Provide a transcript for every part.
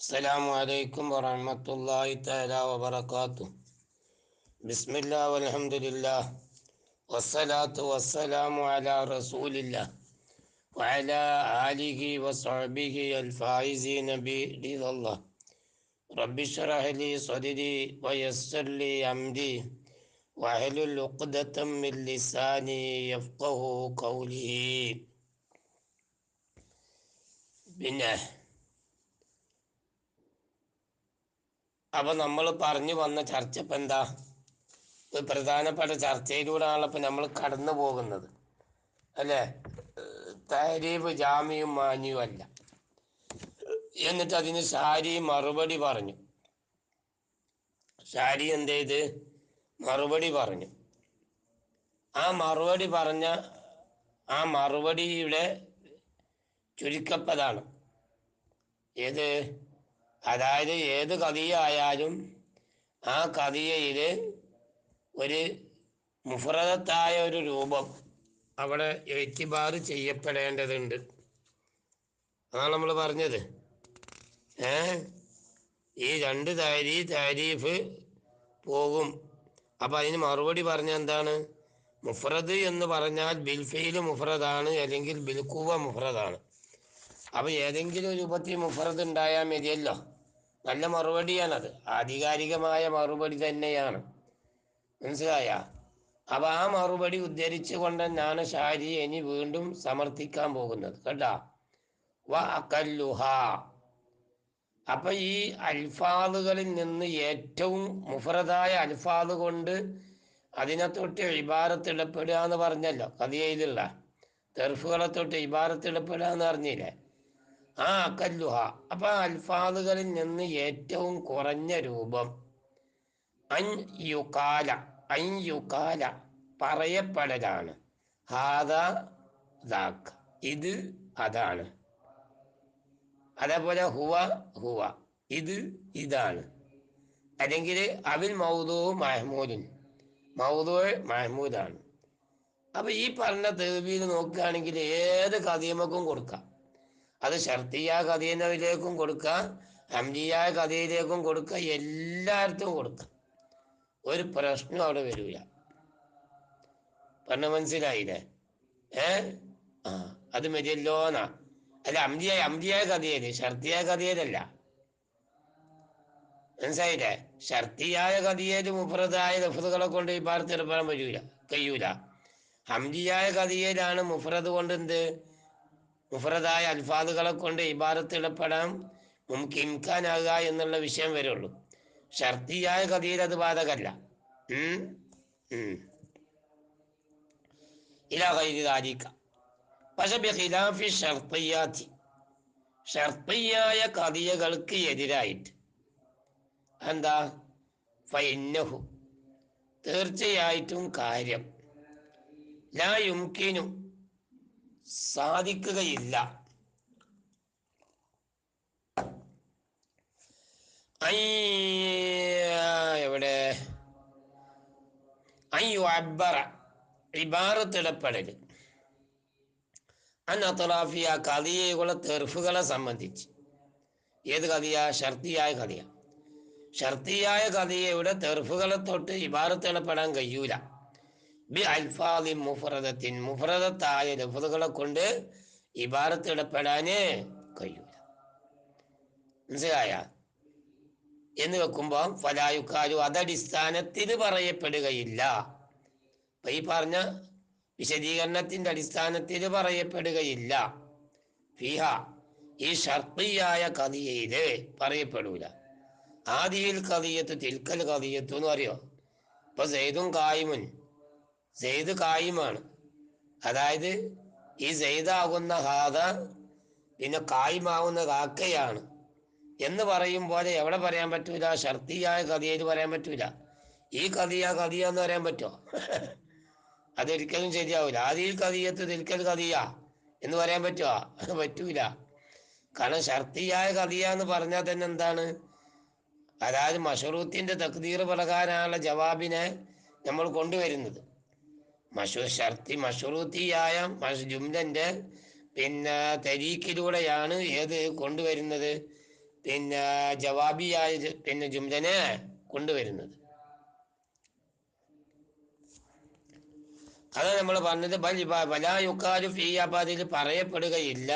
السلام عليكم ورحمة الله تعالى وبركاته. بسم الله والحمد لله والصلاة والسلام على رسول الله وعلى آله وصحبه الفائزين برضا الله. رب اشرح لي صدري ويسر لي أمري واحلل عقدة من لساني يفقه قولي. പിന്നെ അപ്പം നമ്മൾ പറഞ്ഞു വന്ന ചർച്ച ഇപ്പം എന്താ? ഒരു പ്രധാനപ്പെട്ട ചർച്ചയിലൂടെയാണല്ലോ ഇപ്പം നമ്മൾ കടന്നു പോകുന്നത്, അല്ലേ? താരീഫ് ജാമിയും മാനിയും അല്ല. എന്നിട്ട് അതിന് ഷാരി മറുപടി പറഞ്ഞു. ഷാരി എന്ത് ചെയ്ത്? മറുപടി പറഞ്ഞു. ആ മറുപടിയുടെ ചുരുക്കപ്പതാണ് ഏത്? അതായത് ഏത് കഥയായാലും ആ കഥയിൽ ഒരു മുഫറദത്തായ ഒരു രൂപം അവിടെ എത്തിബാറ് ചെയ്യപ്പെടേണ്ടതുണ്ട്. അതാണ് നമ്മൾ പറഞ്ഞത്. ഈ രണ്ട് താരീഫ് പോകും. അപ്പം അതിന് മറുപടി പറഞ്ഞ എന്താണ്? മുഫ്രദ് എന്ന് പറഞ്ഞാൽ ബിൽഫെയിൽ മുഫ്രദാണ്, അല്ലെങ്കിൽ ബിൽക്കുവ മുഫ്രദാണ്. അപ്പം ഏതെങ്കിലും രൂപത്തിൽ മുഫ്രദ് ഉണ്ടായാൽ മതിയല്ലോ. നല്ല മറുപടിയാണത്, ആധികാരികമായ മറുപടി തന്നെയാണ്. മനസ്സിലായ? അപ്പം ആ മറുപടി ഉദ്ധരിച്ചു കൊണ്ടെന്നാണ് ഷാരി ഇനി വീണ്ടും സമർത്ഥിക്കാൻ പോകുന്നത്. കേട്ടാ? വ അക്കല്ലുഹ. അപ്പൊ ഈ അൽഫാദുകളിൽ നിന്ന് ഏറ്റവും മുഫറദായ അൽഫാദ് കൊണ്ട് അതിനെ തൊട്ട് ഇബാറത്തിടപ്പെടുക എന്ന് പറഞ്ഞല്ലോ. കഥയിലുള്ള തെർഫുകളെ തൊട്ട് ഇബാറത്തിടപ്പെടുക എന്ന് പറഞ്ഞില്ലേ? ആ അക്കല്ലുഹ. അപ്പൊ അൽഫാദുകളിൽ നിന്ന് ഏറ്റവും കുറഞ്ഞ രൂപം അൻ യുകാല പറയപ്പെടലാണ്. ഹാദ ദാക്ക്, ഇത് അതാണ്. അതേപോലെ ഹുവ ഇത് ഇതാണ്. അല്ലെങ്കിൽ അവിൽ മൗദൂ മഹ്മൂദാണ്. അപ്പൊ ഈ പറഞ്ഞ തെർബീൽ നോക്കുകയാണെങ്കിൽ ഏത് കഥീമക്കും കൊടുക്കാം. അത് ഷർത്തിയ കഥീനയിലേക്കും കൊടുക്കാം, ഹംദിയായ കഥയിലേക്കും കൊടുക്കാം, എല്ലായിടത്തും കൊടുക്കാം. ഒരു പ്രശ്നം അവിടെ വരില്ല. പറഞ്ഞ മനസ്സിലായില്ലേ? ആ അത് മതിയല്ലോന്നാ. അല്ല, അംദിയായ കഥയില്, ഷർത്തിയായ കഥയിലല്ല. മനസ്സിലായില്ലേ? ഷർത്തിയായ കഥയില് മുഫ്രദായ ലഫ്ദുകളെ കൊണ്ട് ഇബാറത്തിടപെടാൻ കഴിയൂല. ഹംദിയായ കഥയിലാണ് മുഫ്രദ് കൊണ്ട് മുഫ്രദായ അൽഫാദുകളെ കൊണ്ട് ഇബാറത്തിടപെടാൻ ഇംകാനാകുക എന്നുള്ള വിഷയം വരുള്ളൂ. ഷർത്തിയായ കഥയിൽ അത് ബാധകല്ല. ഇലാ ഗൈരി ദാലിക. പക്ഷെ ബിഖിലാഫി ഷർത്തിയാത്തി, ഷർത്തിയായ കഥിയകൾക്ക് എതിരായിട്ട് എന്താ? ഫഇന്നഹു, തീർച്ചയായിട്ടും കാര്യം, ലാ യുംകിനു, സാധിക്കുകയില്ല, എവിടെ അയ്യുഅബ്ബറ, ഇബാറത്തിടപ്പെടൽ, അൻ അത്റാഫിയ, കഥിയകളെ തെർഫുകളെ സംബന്ധിച്ച്. ഏത് കഥിയ? ഷർത്തിയായ കഥിയ. ഷർത്തിയായ കഥയുടെ തെർഫുകളെ തൊട്ട് ഇബാറത്തിടപെടാൻ കഴിയൂല. ബി അൽഫാദി മുഫ്രദത്തിൻ, മുഫ്രദത്തായ ലഫ്ദുകളെ കൊണ്ട് ഇബാറത്തിടപെടാനേ കഴിയൂല. മനസ്സിലായ? എന്ന് വെക്കുമ്പോൾ ഫലായുക്കാലു, അതടിസ്ഥാനത്തിൽ പറയപ്പെടുകയില്ല. അപ്പൊ ഈ പറഞ്ഞ വിശദീകരണത്തിന്റെ അടിസ്ഥാനത്തിൽ പറയപ്പെടുകയില്ല. ഫിഹ, ഈ ഷർത്തിയായ കഥയില് പറയപ്പെടൂല. ആദിയിൽ കഥയത്ത് തിൽക്കൽ കഥയത്തു എന്ന് പറയോ? ഇപ്പൊ സെയ്ദ് കായിമാണ്. അതായത് ഈ സെയ്ദാകുന്ന ഹാദ പിന്നെ കായിമാവുന്ന കാക്കയാണ് എന്ന് പറയും പോലെ എവിടെ പറയാൻ പറ്റൂല? ഷർത്തിയായ കഥയിൽ പറയാൻ പറ്റൂല. ഈ കഥിയ എന്ന് പറയാൻ പറ്റുമോ? അതൊരിക്കലും ശരിയാവില്ല. ആദിയിൽ കഥയത്ത് തിൽക്കൽ കഥിയ എന്ന് പറയാൻ പറ്റുമോ? പറ്റൂല. കാരണം ഷർത്തിയായ കഥിയ എന്ന് പറഞ്ഞാൽ തന്നെ എന്താണ്? അതായത് മഷറൂത്തിന്റെ തക്ദീർ പ്രകാരമുള്ള ജവാബിനെ നമ്മൾ കൊണ്ടുവരുന്നത്. മഷറൂത്തിയായ ജുംലന്റെ പിന്നെ തരീക്കിലൂടെയാണ് ഏത് കൊണ്ടുവരുന്നത്? പിന്നെ ജവാബിയായ പിന്നെ ജുംലനെ കൊണ്ടുവരുന്നത്. അതാണ് നമ്മൾ പറഞ്ഞത്. ബലായുക്കാലു ഫീ അബാദിൽ പറയപ്പെടുകയില്ല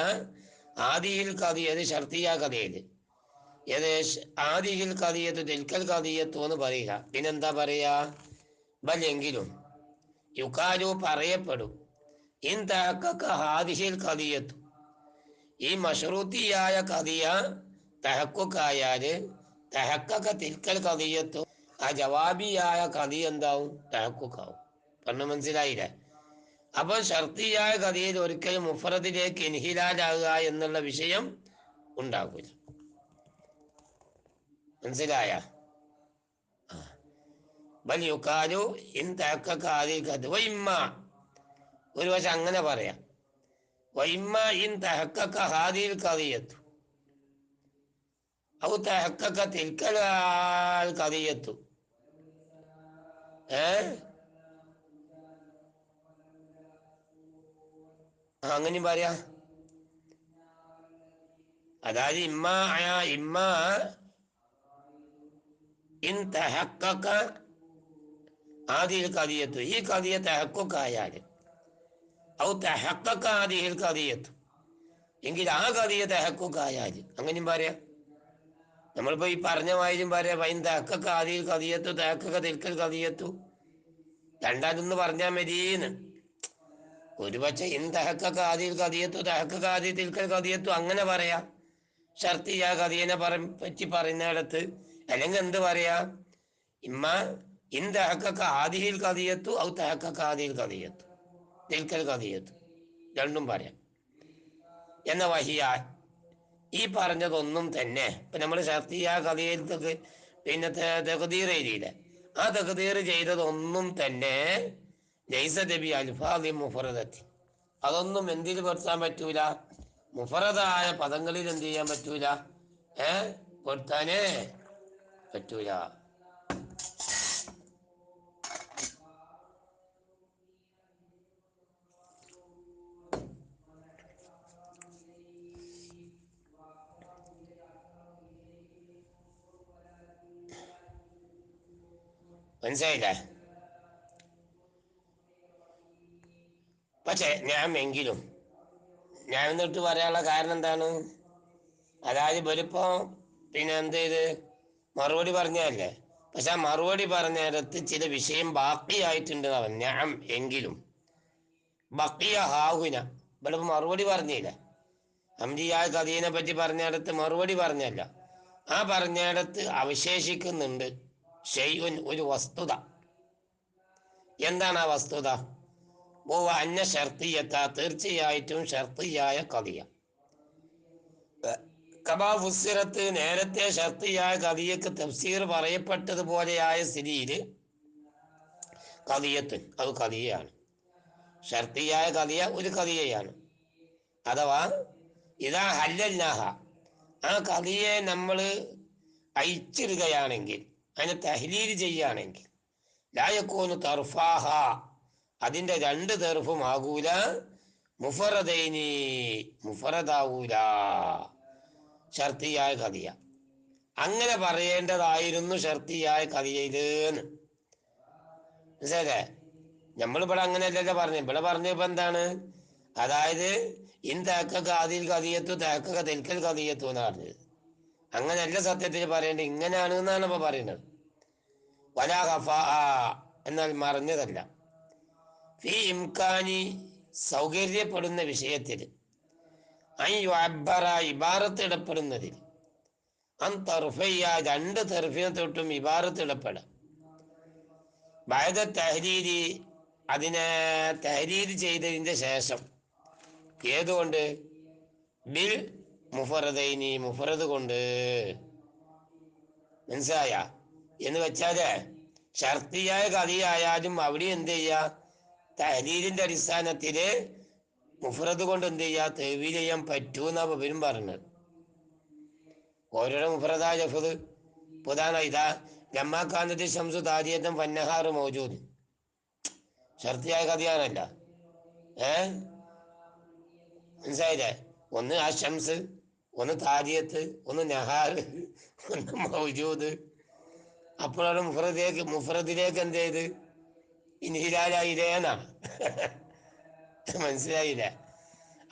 ആദിയിൽ കഥയത് ഷർത്തിയ കഥയിൽ ഏത് ആദിയിൽ കഥയത്ത് ദിൽക്കൽ കഥയത്തു എന്ന് പറയുക. പിന്നെന്താ പറയുക? ബൽ എങ്കിലും യുക്കാലു പറയപ്പെടും ഇൻ തഹക്കക്ക ഹാദിഹിൽ കഥയത്തു ഈ മഷ്റൂത്തിയായ കഥിയ തഹക്കുക്കായാല് തഹക്കക്ക തിൽക്കൽ കഥയത്തു ആ ജവാബിയായ കഥി എന്താവും? തഹക്കുക്കാവും. പറഞ്ഞ മനസ്സിലായില്ലേ? അപ്പൊ ഷർത്തിയായ കഥയിൽ ഒരിക്കലും മുഫറദിലേക്ക് ഇൻഹിലാലാകുക എന്നുള്ള വിഷയം ഉണ്ടാകില്ല. മനസ്സിലായ? ബൽ യുക്കാലു ഇൻ തഹക്കക്ക ഹാദിഹിൽ കഥ വഇമ്മ ഒരു പക്ഷെ അങ്ങനെ പറയാം. വഇമ്മ ഇൻ തഹക്കക്ക ഹാദിഹിൽ കഥയത്തു ഔ തഹക്കക്ക തിൽക്കൽ കഥയത്തു അങ്ങനെയും പറയാ. അതായത് ഇമ്മ ഇൻ തഹക്കക്ക ആദിൽ കഥയത്തു ഈ കഥിയ തഹക്കുക്കായാല് ഔ തഹക്കക്ക ആദിൽ കഥയത്തു എങ്കിൽ ആ കഥിയ തഹക്കുക്കായാല് അങ്ങനെയും പറയാം. നമ്മളിപ്പോ ഈ പറഞ്ഞ മാതിരിയും പറയാം. വൈൻ തഹക്കക്ക ആദിൽ കഥയത്തു തഹക്കക്ക തിൽക്കൽ കഥയത്തു രണ്ടാമതൊന്ന് പറഞ്ഞാൽ മതിയെന്ന്. ഒരുപക്ഷെ ഇൻ തഹക്കക്ക ആദിൽ കഥയത്തു തഹക്കക്ക ആദിൽ തിൽക്കൽ കഥയത്തു അങ്ങനെ പറയാം ഷർത്തിയ കഥീനെ പറ്റി പറയുന്നിടത്ത്. അല്ലെങ്കിൽ എന്ത് പറയാ? ഇമ്മ ഇൻ തഹക്കക്ക ആദിഹിൽ കഥയത്തു ഔ തഹക്കക്ക ആദിൽ കഥയത്തു തിൽക്കൽ കഥയത്തു രണ്ടും പറയാം. എന്ന വഹിയ ഈ പറഞ്ഞതൊന്നും തന്നെ ഇപ്പൊ നമ്മൾ ഷർത്തിയ കഥയിലത്തൊക്കെ പിന്നെ തഖ്ദീർ എഴുതിയില്ലേ, ആ തഖ്ദീർ ചെയ്തതൊന്നും തന്നെ ലൈസ ബി അൽഫാദി മുഫറദത്തി അതൊന്നും എന്തിൽ പെടുത്താൻ പറ്റൂല? മുഫറദായ പദങ്ങളിൽ എന്ത് ചെയ്യാൻ പറ്റൂല? പെടുത്താനേ പറ്റൂല. മനസ്സിലായില്ലേ? പക്ഷെ ഞാൻ എന്നിട്ട് പറയാനുള്ള കാരണം എന്താണ്? അതായത് ഇവരിപ്പോ പിന്നെ എന്ത് ചെയ്ത് മറുപടി പറഞ്ഞല്ലേ. പക്ഷെ ആ മറുപടി പറഞ്ഞിടത്ത് ചില വിഷയം ബാക്കിയായിട്ടുണ്ട്. ഞാൻ എങ്കിലും ബക്കിയ ഹാഹുന ഇവിടെ മറുപടി പറഞ്ഞില്ല. ഹംദിയായ കഥീനെ പറ്റി പറഞ്ഞിടത്ത് മറുപടി പറഞ്ഞല്ല. ആ പറഞ്ഞിടത്ത് അവശേഷിക്കുന്നുണ്ട് ഷെയ്ഉൻ ഒരു വസ്തുത. എന്താണ് ആ വസ്തുത? ഓ അന്ന ഷർത്തിയത്ത തീർച്ചയായിട്ടും ഷർത്തിയായ കഥിയ കബാ ഫുസ്സിറത്ത് നേരത്തെ ഷർത്തിയായ കഥിയക്ക് തഫ്സീർ പറയപ്പെട്ടതുപോലെയായ സ്ഥിതിയിൽ കഥിയത്ത് അത് കഥിയാണ്. ഷർത്തിയായ കഥിയ ഒരു കഥിയയാണ്. അഥവാ ഇതാ ഹല്ലൽനാഹ ആ കഥിയെ നമ്മൾ അയച്ചിടുകയാണെങ്കിൽ അതിനെ തഹ്ലീൽ ചെയ്യുകയാണെങ്കിൽ ലായക്കോന് തർഫാഹ അതിൻ്റെ രണ്ട് തെർഫും ആകൂല മുഫറദൈനി മുഫറദാവൂല ഷർത്തിയായ കഥിയ. അങ്ങനെ പറയേണ്ടതായിരുന്നു ഷർത്തിയായ കഥയിലെന്ന്. മനസ്സിലല്ലേ? നമ്മളിവിടെ അങ്ങനെയല്ലല്ലോ പറഞ്ഞു. ഇവിടെ പറഞ്ഞപ്പോ എന്താണ്? അതായത് ഇൻ തഹക്കക്ക ആദിൽ കഥിയത്തു തഹക്കക്ക തിൽക്കൽ കഥിയത്തു എന്ന് പറഞ്ഞത്. അങ്ങനെയല്ല സത്യത്തിൽ പറയേണ്ടത്, ഇങ്ങനെയാണ് എന്നാണ് ഇപ്പൊ പറയുന്നത്. വലാ ഖഫ എന്നാൽ മറിഞ്ഞതല്ല. ഫി ഇംകാനി സൗകര്യപ്പെടുന്ന വിഷയത്തിൽ ഇബാറത്ത് ഇടപെടുന്നതിൽ അൻ തർഫയ്യ രണ്ട് തെർഫിനെ തൊട്ടും ഇബാറത്ത് ഇടപെടാം. ബഅദ തഹ്രീരി അതിനെ തഹ്രീർ ചെയ്തതിൻ്റെ ശേഷം. ഏതുകൊണ്ട്? ബിൽ മുഫറദൈനി മുഫറദ് കൊണ്ട്. മനസ്സിലായ? എന്ന് വെച്ചാല് ഷർത്തിയായ കഥയായാലും അവിടെ എന്ത് ചെയ്യുക? തഹ്ലീലിന്റെ അടിസ്ഥാനത്തില് മുഫറദ് കൊണ്ട് എന്ത് ചെയ്യുക? തഹ്വീൽ ചെയ്യാൻ പറ്റൂന്നാ ഇവരും പറഞ്ഞത്. ഓരോരോ മുഫറദായ ലഫ്ദ് പുതാന ഇതാ ലമ്മാക്കാന്നതി ശംസു താരിയത്തും ഫന്നഹാറ് മൗജൂദ് ഷർത്തിയായ കഥയാണല്ല. മനസ്സിലായില്ലേ? ഒന്ന് ആ ഷംസ്, ഒന്ന് താരിയത്ത്, ഒന്ന് നഹാർ, ഒന്ന് മൗജൂദ്. അപ്പോഴാണ് മുഫറദിലേക്ക് എന്ത് ചെയ്ത് ഇൻഹിലാലായില്ലേന്നാണ്. മനസ്സിലായില്ലേ?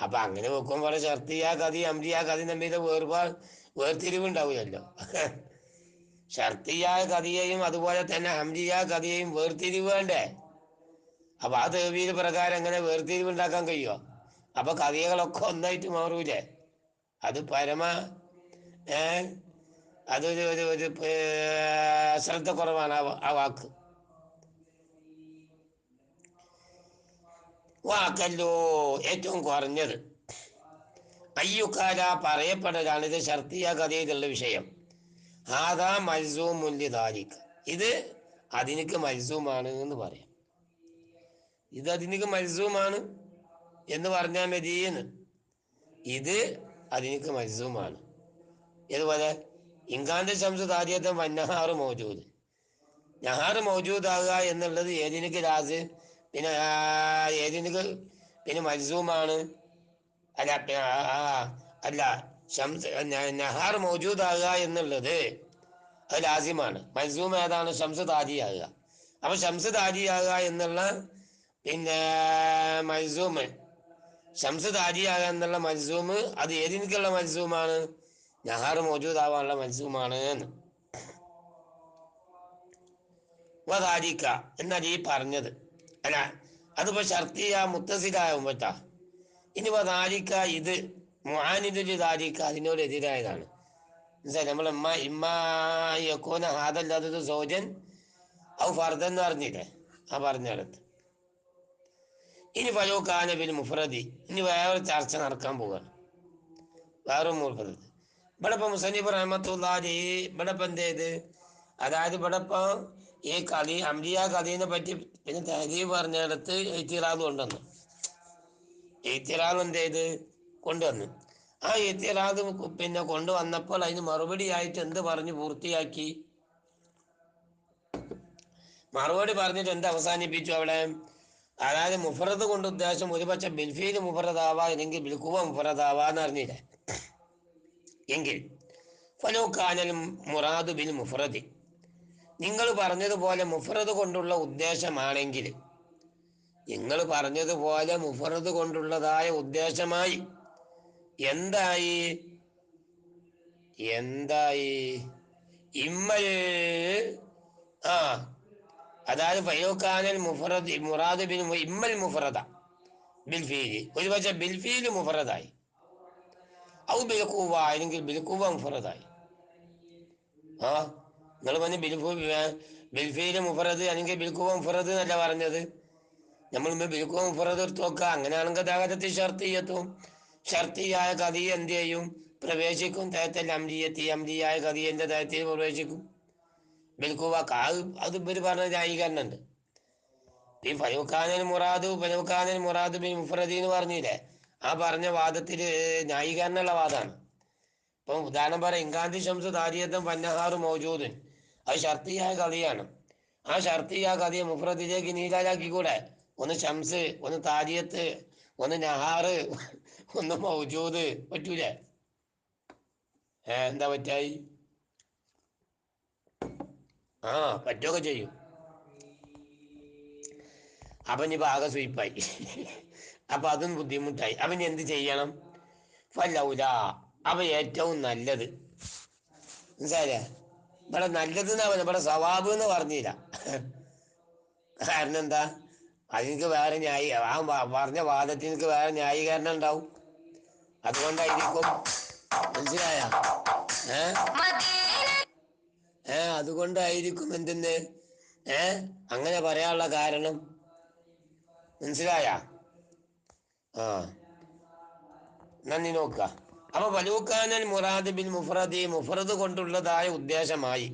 അപ്പൊ അങ്ങനെ നോക്കുമ്പോൾ ഷർത്തിയ കഥി അംരിയ കഥി തമ്മിൽ വേർതിരിവുണ്ടാവില്ലല്ലോ. ഷർത്തിയ കഥയെയും അതുപോലെ തന്നെ ഹംരിയ കഥയെയും വേർതിരിവ് വേണ്ടേ? അപ്പൊ ആ തേവീൽ പ്രകാരം എങ്ങനെ വേർതിരിവ് ഉണ്ടാക്കാൻ കഴിയുമോ? അപ്പൊ കഥകളൊക്കെ ഒന്നായിട്ട് മാറൂലേ? അത് പരമ ഏ അതൊരു ഒരു ഒരു ശ്രദ്ധ കുറവാണ് ആ വാക്ക്. വാക്കല്ലോ ഏറ്റവും കുറഞ്ഞത് അയ്യുക്കാല പറയപ്പെടലാണ്. ഇത് ഷർത്തിയ കഥയിലുള്ള വിഷയം. ഹാദാ മൽസൂമുല്ലി ദാലിക്, ഇത് അതിനിക്ക് മൽസൂമാണ് എന്ന് പറയാം. ഇത് അതിനിക്ക് മൽസൂമാണ് എന്ന് പറഞ്ഞാൽ മതിയെന്ന്. ഇത് അതിനിക്ക് മൽസൂമാണ്. ഇതുപോലെ ഇൻകാന്റെ ശംസു താരിയത്തെ വന്നഹാറ് മൗജൂദ്, നഹാറ് മൗജൂദാകുക എന്നുള്ളത് ഏതിനിക്ക് രാസ്, പിന്നെ ഏതിനിക്ക് പിന്നെ മൽസൂമാണ്. അല്ല അല്ല ഷംസ് നഹാർ മൗജൂദാകുക എന്നുള്ളത് അത് ലാസിമാണ്. മൽസൂം ഏതാണ്? ഷംസ് താരിയാകുക. അപ്പൊ ഷംസ് താരിയാകുക എന്നുള്ള പിന്നെ മൽസൂം, ഷംസ് താരിയാകുക എന്നുള്ള മൽസൂം അത് ഏതിനിക്കുള്ള മൽസൂമാണ്? നഹാർ മൗജൂദാവാനുള്ള മൽസൂമാണ് എന്ന്. വദാലിക എന്നാൽ ഈ പറഞ്ഞത് അല്ല, അതിപ്പോ ഷർത്തിയ മുത്തസിലാകുമ്പോട്ടാ. ഇനി വദാലിക ഇത് മുആനിദുൽ ദാലിക അതിനോട് എതിരായതാണ്. നമ്മൾ ഇമ്മ ഹാദല്ലാത്തത് സോജൻ ഔ ഫർദൻ എന്ന് പറഞ്ഞില്ലേ? ആ പറഞ്ഞിടത്ത് ഇനി ഫലോകാനബിൽ മുഫ്രദി. ഇനി വേറെ ചർച്ച നടക്കാൻ പോവുകയാണ്. വേറെ മുഫ്രദ് ഇവിടെ ഇപ്പൊ മുസന്നിഫ് റഹ്മത്തുള്ളാഹി ഇവിടെ ഇപ്പൊ എന്ത് ചെയ്ത്, അതായത് ഇവിടെ ഇപ്പൊ ഈ കളി അംരിയ കളീനെ പറ്റി പിന്നെ തഹദീബ് പറഞ്ഞിടത്ത് ഇത്തിറാദ് കൊണ്ടുവന്നു. ഇത്തിറാദ് എന്ത് ചെയ്ത് കൊണ്ടുവന്നു. ആ ഇത്തിറാദ് പിന്നെ കൊണ്ടുവന്നപ്പോൾ അതിന് മറുപടി ആയിട്ട് എന്ത് പറഞ്ഞു പൂർത്തിയാക്കി? മറുപടി പറഞ്ഞിട്ട് എന്ത് അവസാനിപ്പിച്ചു അവിടെ? അതായത് മുഫറദ് കൊണ്ട് ഉദ്ദേശം ഒരുപക്ഷെ ബിൽഫീൽ മുഫറദാവാ, അല്ലെങ്കിൽ ബിൽക്കുവ മുഫറദാവാ എന്ന് അറിഞ്ഞില്ലേ? എങ്കിൽ ഫലോക്കാനൽ മുറാദ് ബിൽ മുഫറദി, നിങ്ങൾ പറഞ്ഞതുപോലെ മുഫറദ് കൊണ്ടുള്ള ഉദ്ദേശമാണെങ്കിൽ, നിങ്ങൾ പറഞ്ഞതുപോലെ മുഫറദ് കൊണ്ടുള്ളതായ ഉദ്ദേശമായി എന്തായി? ഇമ്മൽ ആ അതായത് ഫയോക്കാനൽ മുഫറദ് മുറാദ് ബിൻ ഇമ്മൽ മുഫറദ ബിൽഫീല്, ഒരുപക്ഷെ ബിൽഫീല് മുഫറദായി. ഔ ബിൽക്കുവ, അല്ലെങ്കിൽ ബിൽക്കുവ മുഫറദായി. ആ നിങ്ങൾ പറഞ്ഞ് ബിൽഫീല് മുഫറദ് അല്ലെങ്കിൽ ബിൽക്കുവ മുഫറദ് എന്നല്ല പറഞ്ഞത്. നമ്മൾ ബിൽക്കുവ മുഫറദ് എടുത്ത് നോക്കുക. അങ്ങനെയാണെങ്കിൽ ദാഹത്തിൽ ഷർത്തിയത്തും ഷർത്തിയായ കഥയെ എന്ത് ചെയ്യും? പ്രവേശിക്കും. തേത്തൽ അംരിയായ കഥിയന്റെ തേത്തിൽ പ്രവേശിക്കും. ബിൽക്കുവ അത് ഇവർ പറഞ്ഞ ന്യായീകരണമുണ്ട്. ഈ ഫയൂഖാനൽ മുറാദ് ബിൻ മുഫ്രദി എന്ന് പറഞ്ഞില്ലേ? ആ പറഞ്ഞ വാദത്തിൽ ന്യായീകരണമുള്ള വാദമാണ്. ഇപ്പം ഉദാഹരണം പറയാം, ഇൻകാന്തി ഷംസ് താരിയത്തും പന്നഹാറ് മൗജൂദൻ, അത് ഷർത്തിയായ കഥയാണ്. ആ ഷർത്തിയായ കഥയെ മുഫ്രദിലേക്ക് നീലാലാക്കിക്കൂടെ? ഒന്ന് ഷംസ്, ഒന്ന് താരിയത്ത്, ഒന്ന് നഹാറ്, ഒന്ന് മൗജൂദ്. പറ്റൂലേ? എന്താ പറ്റായി? ആ പറ്റുകയൊക്കെ ചെയ്യും. അപ്പൊ ഇനിയിപ്പോൾ ആകെ സ്വീപ്പായി. അപ്പൊ അതും ബുദ്ധിമുട്ടായി. അപ്പൊ ഇനി എന്ത് ചെയ്യണം? ഫലൗല, അപ്പൊ ഏറ്റവും നല്ലത് മനസ്സിലായില്ലേ? ഇവിടെ നല്ലത് എന്നാ പറഞ്ഞ, ഇവിടെ സവാബ് എന്ന് പറഞ്ഞില്ല. കാരണം എന്താ? അതിനക്ക് വേറെ പറഞ്ഞ വാദത്തിന് വേറെ ന്യായീകരണം ഉണ്ടാവും. അതുകൊണ്ടായിരിക്കും. മനസ്സിലായ? അതുകൊണ്ടായിരിക്കും എന്തെന്ന് അങ്ങനെ പറയാനുള്ള കാരണം. മനസ്സിലായ? ആ നന്ദി നോക്കുക. അപ്പൊ വലൂക്കാനൽ മുറാദ് ബിൻ മുഫ്രദി, മുഫ്രദ് കൊണ്ടുള്ളതായ ഉദ്ദേശമായി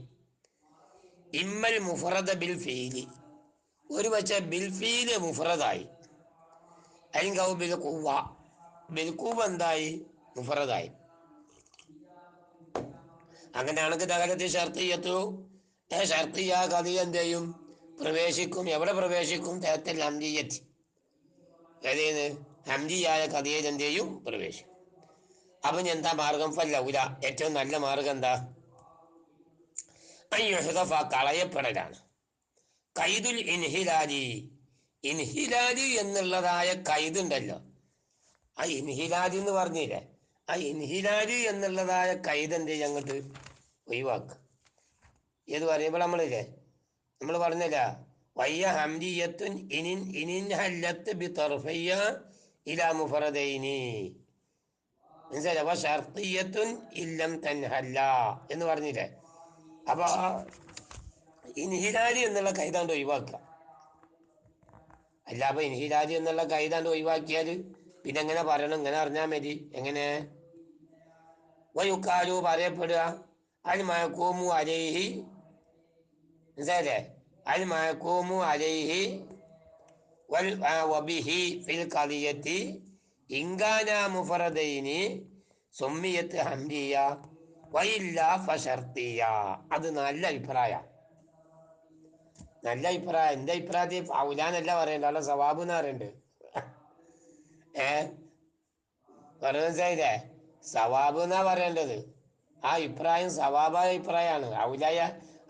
ഇമ്മൽ മുഫ്രദ ബിൽ ഫീലി, ഒരു പക്ഷേ ബിൽ ഫീല് മുഫ്രദായി, അല്ലെങ്കിൽ ബിൽ കുവ്വ, ബിൽ കുവ്വ എന്തായി? മുഫ്രദായി. അങ്ങനെയാണെങ്കിൽ ദഖലത്തി ഷർത്തിയത്തു, ഷർത്തിയ കഥ എന്ത് ചെയ്യും? പ്രവേശിക്കും. എവിടെ പ്രവേശിക്കും? തേത്തൽ ഹംദിയത്ത്, ഏതേത് ഹംദിയായ കഥയിൽ എന്ത് ചെയ്യും? പ്രവേശിക്കും. അപ്പം എന്താ മാർഗം? ഫല്ലൗല, ഏറ്റവും നല്ല മാർഗം എന്താ? അയ്യുഹദഫ, കളയപ്പെടലാണ്. കൈദുൽ ഇൻഹിലാലി, ഇൻഹിലാലി എന്നുള്ളതായ കൈതുണ്ടല്ലോ, ആ ഇൻഹിലാലി എന്ന് പറഞ്ഞില്ലേ, ആ ഇൻഹിലാലി എന്നുള്ളതായ കൈത് എന്ത് ചെയ്യുക? അങ്ങോട്ട് ഒഴിവാക്കുക. ഏത് പറയുമ്പോൾ നമ്മൾ പറഞ്ഞില്ല, വയ്യ ഹംദിയത്തുൻ ഇനിൻ ഹല്ലത്ത് ബി തർഫയ്യ ഇലാ മുഫറദൈനി മനസ്സിലായി, ഷർത്തിയത്തുൻ ഇല്ലം തൻഹല്ല എന്ന് പറഞ്ഞില്ലേ. അപ്പൊ ഇൻഹിലാലി എന്നുള്ള കൈതാണ്ട് ഒഴിവാക്കുക. അല്ല, അപ്പൊ ഇൻഹിലാലി എന്നുള്ള കൈതാണ്ട് ഒഴിവാക്കിയാൽ പിന്നെ എങ്ങനെ പറയണം? ഇങ്ങനെ അറിഞ്ഞാൽ മതി. എങ്ങനെ? വയുക്കാലു, പറയപ്പെടുക, അൽ മഹ്കൂമു അലൈഹി, മനസ്സിലായില്ലേ, അൽ മഹ്കൂമു അലൈഹി വബിഹി ഫിൽ ഖളിയത്തി ഇൻകാന മുഫറദൈനി സുമ്മിയത്ത് ഹംദിയ വഇല്ല ഫശർത്തിയ. അത് നല്ല അഭിപ്രായം, നല്ല അഭിപ്രായം. എൻ്റെ അഭിപ്രായത്തിൽ ഫൗലാനല്ല പറയണ്ട, അല്ല സവാബ് എന്ന് പറയുന്നുണ്ട്. പറഞ്ഞു മനസ്സിലായില്ലേ? സവാബ് എന്നാ പറയേണ്ടത്. ആ അഭിപ്രായം സവാബായ അഭിപ്രായമാണ്.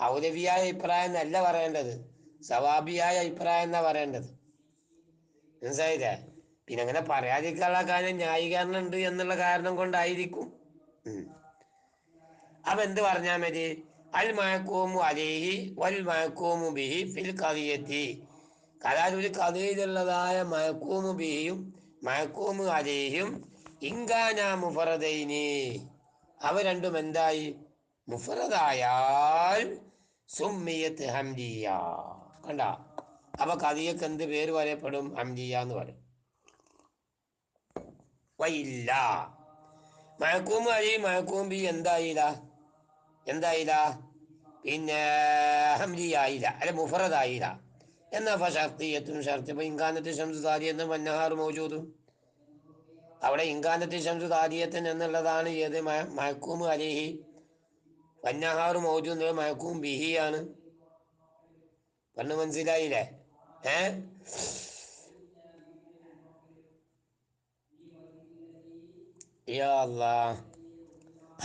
ഔലവിയായ അഭിപ്രായം എന്നല്ല പറയേണ്ടത്, സവാബിയായ അഭിപ്രായം എന്നാ പറയേണ്ടത്. മനസ്സിലായില്ലേ? പിന്നെ അങ്ങനെ പറയാതിരിക്കാനുള്ള കാര്യം ന്യായീകരണം ഉണ്ട് എന്നുള്ള കാരണം കൊണ്ടായിരിക്കും. അപ്പൊ എന്ത് പറഞ്ഞാൽ മതി? അൽ മഹ്കൂമു അലൈഹി വൽ മഹ്കൂമു ബിഹി ഫിൽ ഖളിയത്തി, അതായത് ഒരു കഥയിലുള്ളതായ മഹ്കൂമു ബിഹിയും മഹ്കൂമു അലൈഹിയും ഇൻകാന മുഫറദൈനി, അവ രണ്ടും എന്തായി? മുഫറദായാൽ സുമ്മിയത്ത് ഹംദിയ. കണ്ട, അപ്പൊ കഥയൊക്കെ എന്ത് പേര് പറയപ്പെടും? ഹംദിയ എന്ന് പറയും. വയില്ല, മഹ്കൂമു അലൈഹി മഹ്കൂമു ബിഹി എന്തായില്ല? പിന്നെ ഹംദിയായില്ല, അല്ല മുഫറദായില്ല. എന്നാ ഷർത്തിയത്തും ഷർത്ത്. ഇപ്പൊ ഇൻകാനത്ത് ശംസു സാരിയത്തും വന്നഹാർ മൗജൂദും, അവിടെ ഇൻകാനത്ത് ശംസു സാരിയത്തൻ എന്നുള്ളതാണ് ഏത്? മഹ്കൂമു അലൈഹി. വന്നഹാർ മൗജൂദ് മഹ്കൂം ബിഹി ആണ്. പറഞ്ഞു മനസ്സിലായില്ലേ? ഏ യാ അല്ലാഹ്,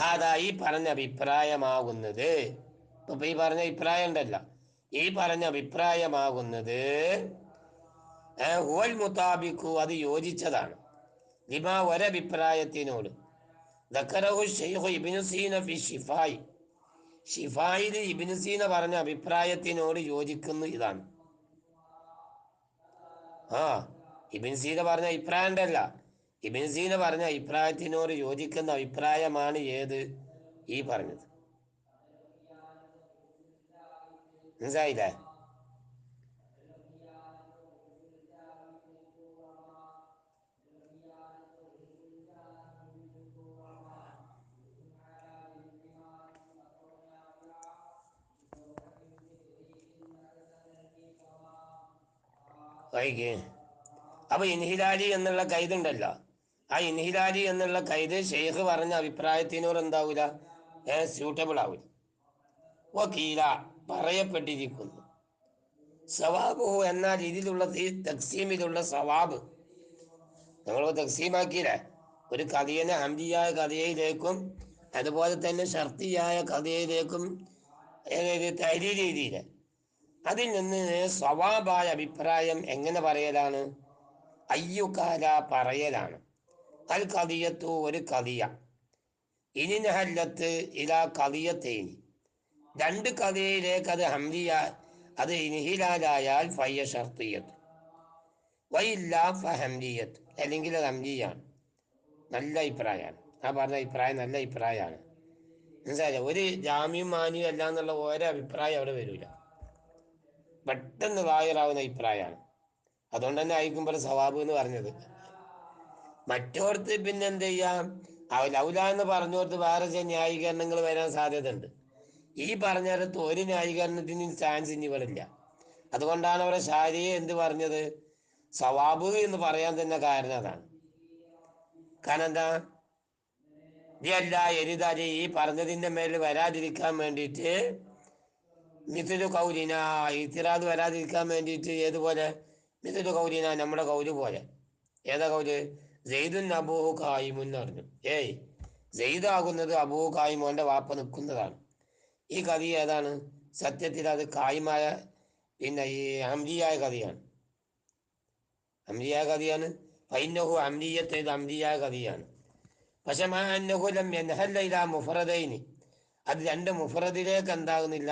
അതാ ഈ പറഞ്ഞ അഭിപ്രായമാകുന്നത്. ഇപ്പൊ ഈ പറഞ്ഞ അഭിപ്രായം ഉണ്ടല്ലോ, ഈ പറഞ്ഞ അഭിപ്രായമാകുന്നത് ഹുവൽ മുതാബിഖു, അത് യോജിച്ചതാണ്. ലിമാ, ഒരഭിപ്രായത്തിനോട്, ദക്കറഹു ശൈഖു ഇബ്നു സീന ഫി ശിഫായി, ഷിഫായിൽ ഇബ്നു സീന പറഞ്ഞ അഭിപ്രായത്തിനോട് യോജിക്കുന്നു. ഇതാണ് ആ ഇബ്നു സീന പറഞ്ഞ അഭിപ്രായം ഉണ്ടല്ല, ഇബ്നു സീന പറഞ്ഞ അഭിപ്രായത്തിനോട് യോജിക്കുന്ന അഭിപ്രായമാണ് ഏത്? ഈ പറഞ്ഞത്. മനസ്സിലായില്ലേ? വൈകി. അപ്പൊ ഇൻഹിലാലി എന്നുള്ള കൈതുണ്ടല്ലോ, ആ ഇൻഹിലാലി എന്നുള്ള കൈത് ഷെയ്ഖ് പറഞ്ഞ അഭിപ്രായത്തിനോട് എന്താവൂല? സ്യൂട്ടബിൾ ആവൂല. വക്കീല, പറയപ്പെട്ടിരിക്കുന്നു. സവാബു, എന്നാൽ ഇതിലുള്ള ഈ തക്സീമിലുള്ള സവാബ്, ഞങ്ങൾ തക്സീമാക്കിയില്ലേ, ഒരു കഥയെ ഹംദിയായ കഥയിലേക്കും അതുപോലെ തന്നെ ഷർത്തിയായ കഥയിലേക്കും തഹരീർ ചെയ്തില്ലേ, അതിൽ നിന്ന് സവാബായ അഭിപ്രായം എങ്ങനെ പറയലാണ്? അയ്യുകാല, പറയലാണ്. അൽ കദിയത്തു, ഒരു കദിയ, ഇനി നഹല്ലത്ത് ഇലാ കദിയത്തേനി, രണ്ട് കഥയിലേക്ക് അത് ഹംദിയ, അത് ഇൻഹിലാലായാൽ ഫയ്യ ഷർത്തിയത്ത്, വയില്ല ഫഹംദിയത്ത്, അല്ലെങ്കിൽ അത് ഹംദിയാണ്. നല്ല അഭിപ്രായമാണ്. ആ പറഞ്ഞ അഭിപ്രായം നല്ല അഭിപ്രായമാണ്. മനസ്സിലായില്ലേ? ഒരു ജാമ്യം മാനിയും അല്ല എന്നുള്ള ഓരോ അഭിപ്രായം അവിടെ വരില്ല, പെട്ടെന്ന് വായറാവുന്ന അഭിപ്രായമാണ്. അതുകൊണ്ട് തന്നെ ആയിരിക്കുമ്പോൾ സവാബ് എന്ന് പറഞ്ഞത്. മറ്റോടത്ത് പിന്നെ എന്ത് ചെയ്യാം? ലൗല എന്ന് പറഞ്ഞോടത്ത് വേറെ ചില ന്യായീകരണങ്ങൾ വരാൻ സാധ്യത ഉണ്ട്. ഈ പറഞ്ഞിടത്ത് ഒരു ന്യായീകരണത്തിന് ചാൻസ് ഇനി ഇവിടില്ല. അതുകൊണ്ടാണ് അവിടെ ഷാരിയെ എന്ത് പറഞ്ഞത്? സവാബ് എന്ന് പറയാൻ തന്നെ കാരണം അതാണ്. കാരണം എന്താ? ഇതല്ല എരിതാരി, ഈ പറഞ്ഞതിൻ്റെ മേൽ വരാതിരിക്കാൻ വേണ്ടിയിട്ട്, മിഥുലു കൗലിന, ഇത്തിറാദ് വരാതിരിക്കാൻ വേണ്ടിയിട്ട്, ഏതുപോലെ? മിഥുലു കൗലിന, നമ്മുടെ കൗല് പോലെ. ഏതാ കൗല്? സെയ്ദുൻ അബൂഹു ഖായിമുൻ എന്ന് പറഞ്ഞു. സെയ്ദാകുന്നത് അബൂ കായ്മോൻ്റെ വാപ്പ നിൽക്കുന്നതാണ്. ഈ കഥ ഏതാണ്? സത്യത്തിൽ അത് കായ്മായ പിന്നെ ഈ അമ്രിയായ കഥയാണ്. അമ്രിയായ കഥയാണ്. ഫൈനഹു അമ്രിയത്ത് ഇത് അമ്രിയായ കഥയാണ്. പക്ഷെ മാ അന്നഹു ലം യൻഹല്ല ഇലാ മുഫറദൈനി, അത് രണ്ട് മുഫറദിലേക്ക് എന്താകുന്നില്ല,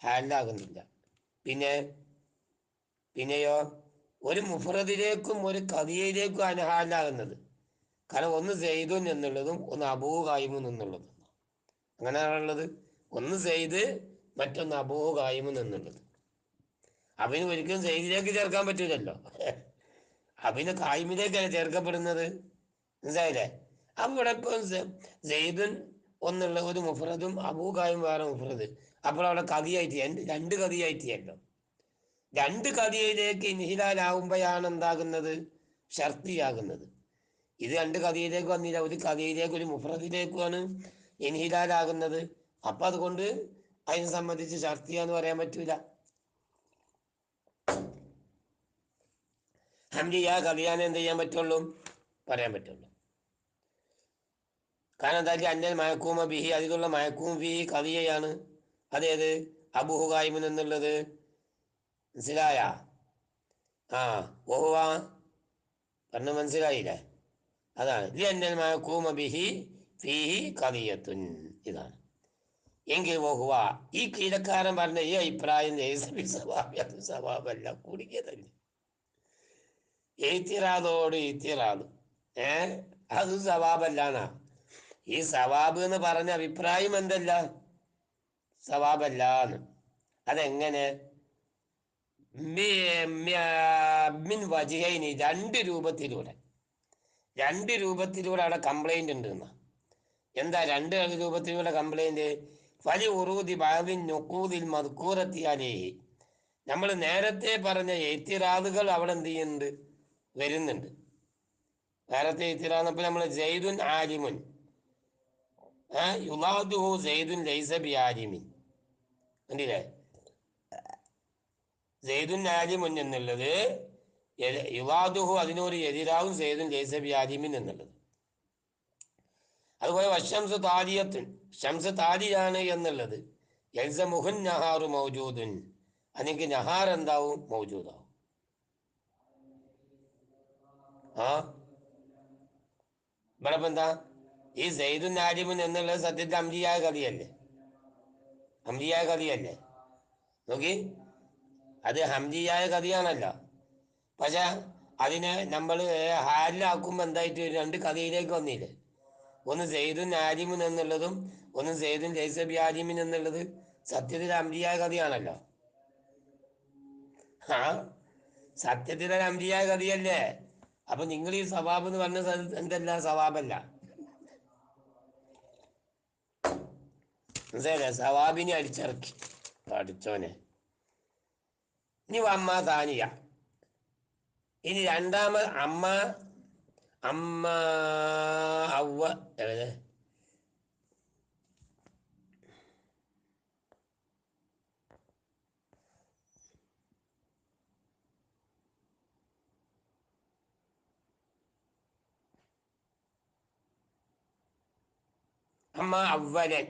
ഹാലാകുന്നില്ല. പിന്നെ പിന്നെയോ ഒരു മുഫറദിലേക്കും ഒരു കദിയയിലേക്കും ആണ് ഹാലാകുന്നത്. കാരണം ഒന്ന് സെയ്ദുൻ എന്നുള്ളതും ഒന്ന് അബൂ കായിമുൻ എന്നുള്ളതും അങ്ങനെയാണുള്ളത്. ഒന്ന് സെയ്ദ്, മറ്റൊന്ന് അബൂ കായിമുൻ എന്നുള്ളത്. അവന് ഒരിക്കലും സെയ്ദിലേക്ക് ചേർക്കാൻ പറ്റൂലല്ലോ. അവന് കായിമിലേക്കല്ല ചേർക്കപ്പെടുന്നത്. മനസ്സിലായില്ലേ? അപ്പം ഇവിടെ ഇപ്പം സെയ്ദുൻ ഒന്നുള്ള ഒരു മുഫറദും അബൂ കായും വേറെ മുഫറദ്. അപ്പോൾ അവിടെ കതിയായിട്ട് രണ്ട് കതിയായിട്ടല്ലോ. രണ്ട് കതിയിലേക്ക് ഇൻഹിലാലാവുമ്പോഴാണ് എന്താകുന്നത്, ഷർത്തിയാകുന്നത്. ഇത് രണ്ട് കഥയിലേക്ക് വന്നില്ല, ഒരു കഥയിലേക്ക് ഒരു മുഫ്രദിലേക്കുമാണ് ഇൻഹിലാലാകുന്നത്. അപ്പം അതുകൊണ്ട് അതിനെ സംബന്ധിച്ച് ഷർത്തിയ എന്ന് പറയാൻ പറ്റൂല. ഹംലിയ കഥയാനെ എന്ത് ചെയ്യാൻ പറ്റുള്ളൂ, പറയാൻ പറ്റുള്ളൂ. കാരണം എന്താ അന്നൽ മയക്കൂമ ബിഹി, അതിലുള്ള മയക്കൂം ബിഹി കഥയാണ്. അതേത്? അബൂഹു കായിമുൻ എന്നുള്ളത്. മനസ്സിലായ? ആ ഓഹുവ പറഞ്ഞ് മനസ്സിലായില്ലേ? അതാണ് ലിഅന്നൽ മഅകൂമ ബിഹി ഫീഹി ഖദിയത്തുൻ. ഇതാണ്. എങ്കിൽ വഹുവ, ഈ കീഴക്കാരൻ പറഞ്ഞ ഈ അഭിപ്രായം അത് സവാബല്ല, കുടുങ്ങിയതല്ല. എയ്ത്തിറാദോട് ഇത്തിറാദ് അത് സവാബല്ലാന്നാ. ഈ സവാബ് എന്ന് പറഞ്ഞ അഭിപ്രായം എന്തല്ല, സവാബല്ലാന്ന്. അതെങ്ങനെ? മിൻ വജിഹൈനി, രണ്ട് രൂപത്തിലൂടെ. രണ്ട് രൂപത്തിലൂടെ അവിടെ കംപ്ലൈന്റ് ഉണ്ട് എന്നാ. എന്താ രണ്ട് രൂപത്തിലുള്ള കംപ്ലൈന്റ്? ഫലി ഉറൂദി ബാദിൻ നുഖൂദിൽ മദ്കൂറത്തിയാലേ, നമ്മൾ നേരത്തെ പറഞ്ഞ എത്തിറാദുകൾ അവിടെ എന്ത് ചെയ്യുന്നുണ്ട്, വരുന്നുണ്ട്. നേരത്തെ എത്തിറാന്നപ്പോൾ നമ്മൾ സെയ്ദുൻ ആലിമുൻ യുലാദുഹു സെയ്ദുൻ ലൈസ ബി ആലിമിൻ, കണ്ടില്ലേ? സെയ്ദുൻ ആലിമുൻ എന്നുള്ളത് യുലാദുഹു അതിനൊരു എതിരാവും സെയ്ദുൻ ലൈസ ബി ആലിമിൻ എന്നുള്ളത്. അതുപോലെ വശംസ് താലിയത്തുൻ, ഷംസ് താലിയാണ് എന്നുള്ളത് യൽസമുഹുൻ നഹാറു മൗജൂദുൻ, അല്ലെങ്കിൽ നഹാർ എന്താവും, മൗജൂദാവും. ആ ഇവിടെ ഇപ്പം എന്താ, ഈ സെയ്ദുൻ ആലിമുൻ എന്നുള്ളത് സത്യത്തിൽ അംരിയായ കഥയല്ലേ, അംരിയായ കഥയല്ലേ. നോക്കി, അത് ഹംദിയായ കഥയാണല്ലോ. പക്ഷെ അതിനെ നമ്മൾ ഹാലിലാക്കുമ്പോൾ എന്തായിട്ട് രണ്ട് കഥയിലേക്ക് വന്നില്ലേ. ഒന്ന് സെയ്ദുൻ ആലിമുൻ എന്നുള്ളതും ഒന്ന് സെയ്ദുൻ ലൈസബി ആലിമിൻ എന്നുള്ളത് സത്യത്തിൽ അംരിയായ കഥയാണല്ലോ. ആ സത്യത്തിൽ ഒരു അംരിയായ കഥയല്ലേ. അപ്പൊ നിങ്ങൾ ഈ സവാബ് എന്ന് പറഞ്ഞ എന്തല്ല, സവാബല്ല. മനസ്സിലായില്ലേ? സവാബിനെ അടിച്ചിറക്കി പഠിച്ചോനെ. ഇനി അമ്മ താനിയ, ഇനി രണ്ടാമത് അമ്മ അമ്മ അവ എവിടെ, അമ്മ അവലൻ.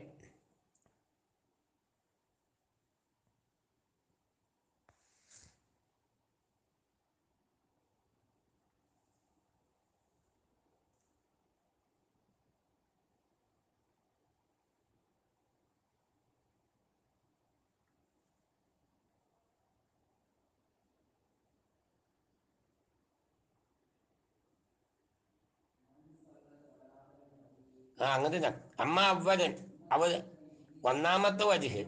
ആ അങ്ങനെ തന്നെ. അമ്മ അവലൻ, അവ ഒന്നാമത്തെ വജിഹ്.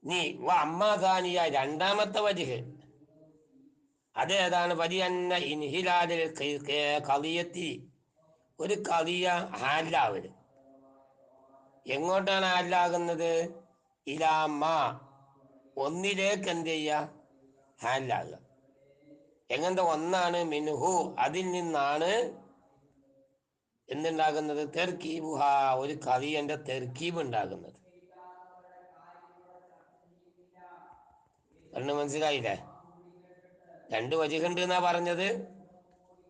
നീ അമ്മ താനിയ രണ്ടാമത്തെ വജിഹ്. അതേതാണ്? വലിയ ഇൻഹിലാലിൽ കളിയത്തി, ഒരു കളിയ ഹാലാവല്. എങ്ങോട്ടാണ് ഹാലാകുന്നത്? ഇലാമ, ഒന്നിലേക്ക് എന്ത് ചെയ്യുക, ഹാലാകുക. എങ്ങനത്തെ ഒന്നാണ്? മിൻഹു, അതിൽ നിന്നാണ് എന്തുണ്ടാകുന്നത്, തെർക്കീബുഹ, ഒരു കളിയന്റെ തെർക്കീബ് ഉണ്ടാകുന്നത്. പറഞ്ഞു മനസ്സിലായില്ലേ? രണ്ട് വജിഹുണ്ട് എന്നാ പറഞ്ഞത്.